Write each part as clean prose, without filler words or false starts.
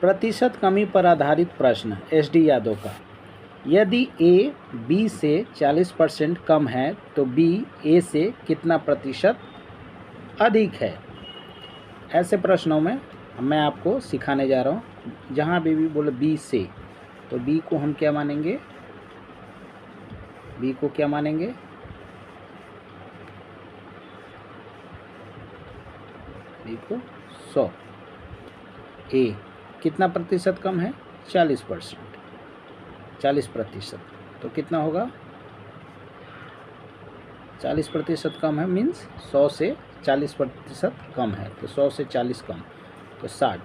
प्रतिशत कमी पर आधारित प्रश्न SD यादव का। यदि A B से 40% कम है तो B A से कितना प्रतिशत अधिक है। ऐसे प्रश्नों में मैं आपको सिखाने जा रहा हूँ। जहाँ भी बोले B से, तो B को हम क्या मानेंगे, B को क्या मानेंगे, B को 100। A कितना प्रतिशत कम है, 40%, 40%, तो कितना होगा, 40% कम है मीन्स 100 से 40% कम है, तो 100 से 40 कम तो 60।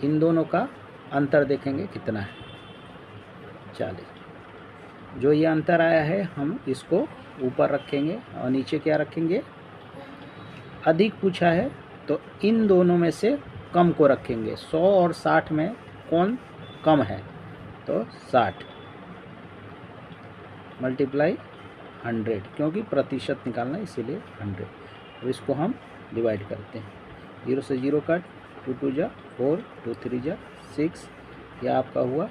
इन दोनों का अंतर देखेंगे कितना है, 40। जो ये अंतर आया है हम इसको ऊपर रखेंगे और नीचे क्या रखेंगे, अधिक पूछा है तो इन दोनों में से कम को रखेंगे। 100 और 60 में कौन कम है, तो 60 मल्टीप्लाई 100, क्योंकि प्रतिशत निकालना है इसीलिए 100। अब इसको हम डिवाइड करते हैं, 0 से 0 कट, 2 2 जा 4, 2 3 जा 6, यह आपका हुआ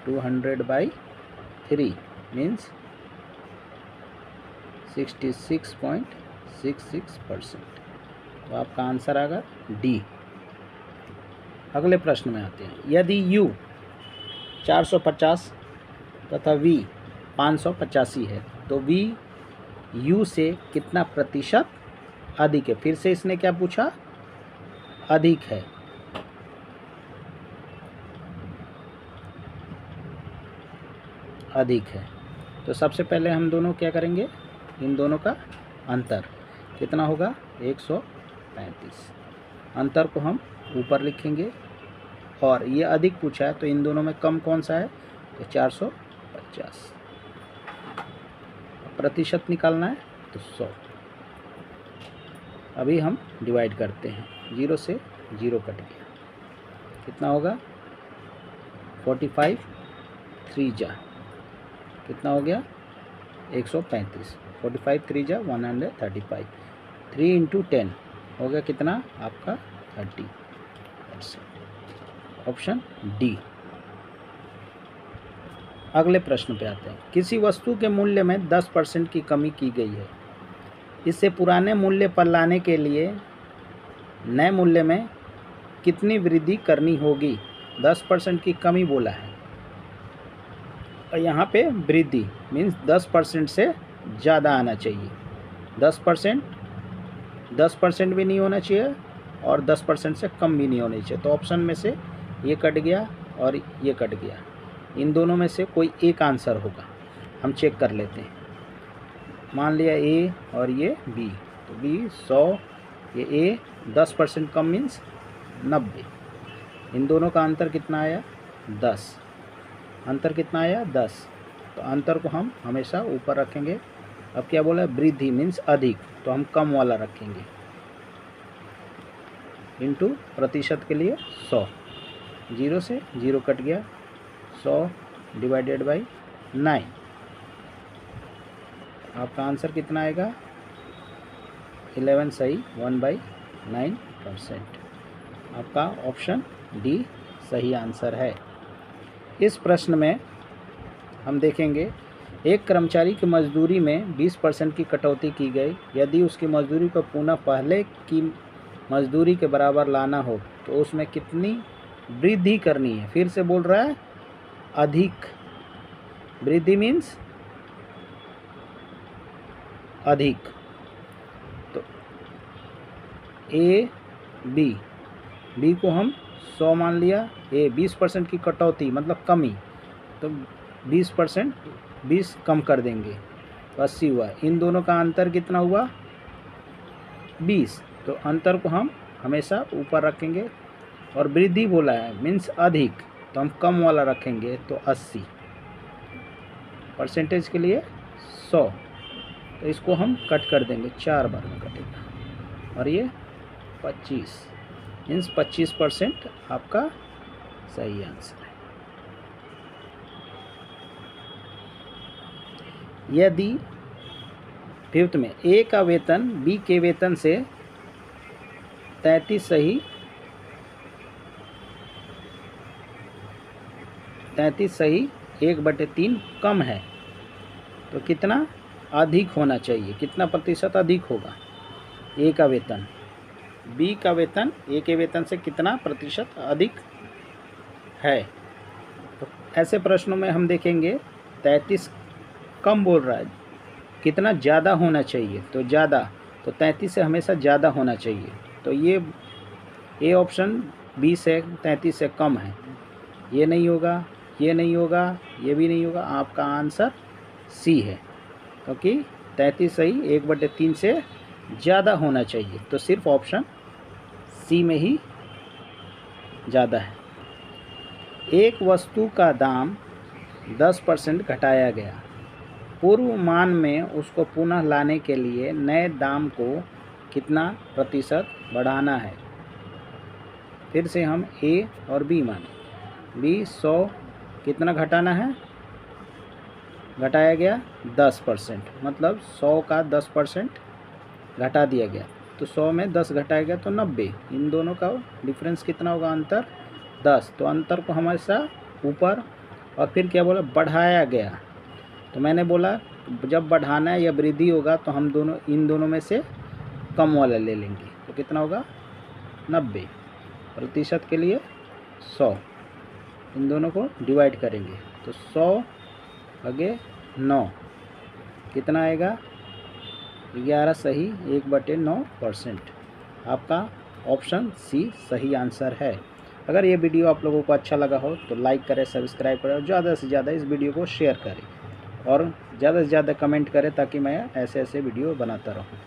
200/3 मीन्स 66.66%। तो आपका आंसर आएगा डी। अगले प्रश्न में आते हैं। यदि U 450 तथा V 585 है तो V U से कितना प्रतिशत अधिक है। फिर से इसने क्या पूछा, अधिक है। अधिक है तो सबसे पहले हम दोनों क्या करेंगे, इन दोनों का अंतर कितना होगा, 135। अंतर को हम ऊपर लिखेंगे और ये अधिक पूछा है तो इन दोनों में कम कौन सा है, तो 450। प्रतिशत निकालना है तो 100। अभी हम डिवाइड करते हैं, 0 से 0 कट गया, कितना होगा 45, 3 जा कितना हो गया 135, 45 3 जा 135, 3 × 10 हो गया कितना आपका 30%। Option D. अगले प्रश्न पे आते हैं। किसी वस्तु के मूल्य में 10% की कमी की गई है। इसे पुराने मूल्य पर लाने के लिए नए मूल्य में कितनी वृद्धि करनी होगी। 10% की कमी बोला है और यहाँ पे वृद्धि मीन्स 10% से ज़्यादा आना चाहिए। 10% भी नहीं होना चाहिए और 10% से कम भी नहीं होनी चाहिए। तो ऑप्शन में से ये कट गया और ये कट गया, इन दोनों में से कोई एक आंसर होगा। हम चेक कर लेते हैं। मान लिया A और ये B, तो B 100, ये A 10% कम मीन्स 90। इन दोनों का अंतर कितना आया, 10। अंतर कितना आया, 10। तो अंतर को हम हमेशा ऊपर रखेंगे। अब क्या बोला है, वृद्धि मीन्स अधिक, तो हम कम वाला रखेंगे। इनटू प्रतिशत के लिए 100, 0 से 0 कट गया, 100 डिवाइडेड बाई 9। आपका आंसर कितना आएगा, 11 सही, 1/9%। आपका ऑप्शन डी सही आंसर है। इस प्रश्न में हम देखेंगे, एक कर्मचारी की मजदूरी में 20% की कटौती की गई। यदि उसकी मजदूरी को पुनः पहले की मजदूरी के बराबर लाना हो तो उसमें कितनी वृद्धि करनी है। फिर से बोल रहा है, अधिक। वृद्धि मीन्स अधिक। तो A B, B को हम 100 मान लिया, A 20% की कटौती मतलब कमी, तो 20% 20 कम कर देंगे तो 80 हुआ। इन दोनों का अंतर कितना हुआ, 20। तो अंतर को हम हमेशा ऊपर रखेंगे और वृद्धि बोला है मीन्स अधिक, तो हम कम वाला रखेंगे तो 80। परसेंटेज के लिए 100, तो इसको हम कट कर देंगे, 4 बार में कटेगा। और ये 25 मीन्स 25% आपका सही आंसर है। यदि फिफ्थ में A का वेतन B के वेतन से 33 सही 33 सही 1/3 कम है, तो कितना अधिक होना चाहिए, कितना प्रतिशत अधिक होगा। ए का वेतन, बी का वेतन ए के वेतन से कितना प्रतिशत अधिक है। तो ऐसे प्रश्नों में हम देखेंगे 33 कम बोल रहा है, कितना ज़्यादा होना चाहिए, तो ज़्यादा, तो 33 से हमेशा ज़्यादा होना चाहिए। तो ये ए ऑप्शन 20 से 33 से कम है, ये नहीं होगा, ये नहीं होगा, ये भी नहीं होगा। आपका आंसर सी है, क्योंकि 33 सही 1/3 से ज़्यादा होना चाहिए, तो सिर्फ ऑप्शन सी में ही ज़्यादा है। एक वस्तु का दाम 10% घटाया गया, पूर्व मान में उसको पुनः लाने के लिए नए दाम को कितना प्रतिशत बढ़ाना है। फिर से हम ए और बी माने, बी 100 कितना घटाना है, घटाया गया 10%, मतलब 100 का 10% घटा दिया गया, तो 100 में 10 घटाया गया तो 90। इन दोनों का डिफरेंस कितना होगा, अंतर 10। तो अंतर को हमेशा ऊपर, और फिर क्या बोला, बढ़ाया गया। तो मैंने बोला जब बढ़ाना है या वृद्धि होगा तो हम दोनों इन दोनों में से कम वाला ले लेंगे, तो कितना होगा 90, प्रतिशत के लिए 100, इन दोनों को डिवाइड करेंगे तो 100 भागे 9 कितना आएगा, 11 सही 1/9%। आपका ऑप्शन सी सही आंसर है। अगर ये वीडियो आप लोगों को अच्छा लगा हो तो लाइक करें, सब्सक्राइब करें और ज़्यादा से ज़्यादा इस वीडियो को शेयर करें और ज़्यादा से ज़्यादा कमेंट करें, ताकि मैं ऐसे ऐसे वीडियो बनाता रहूँ।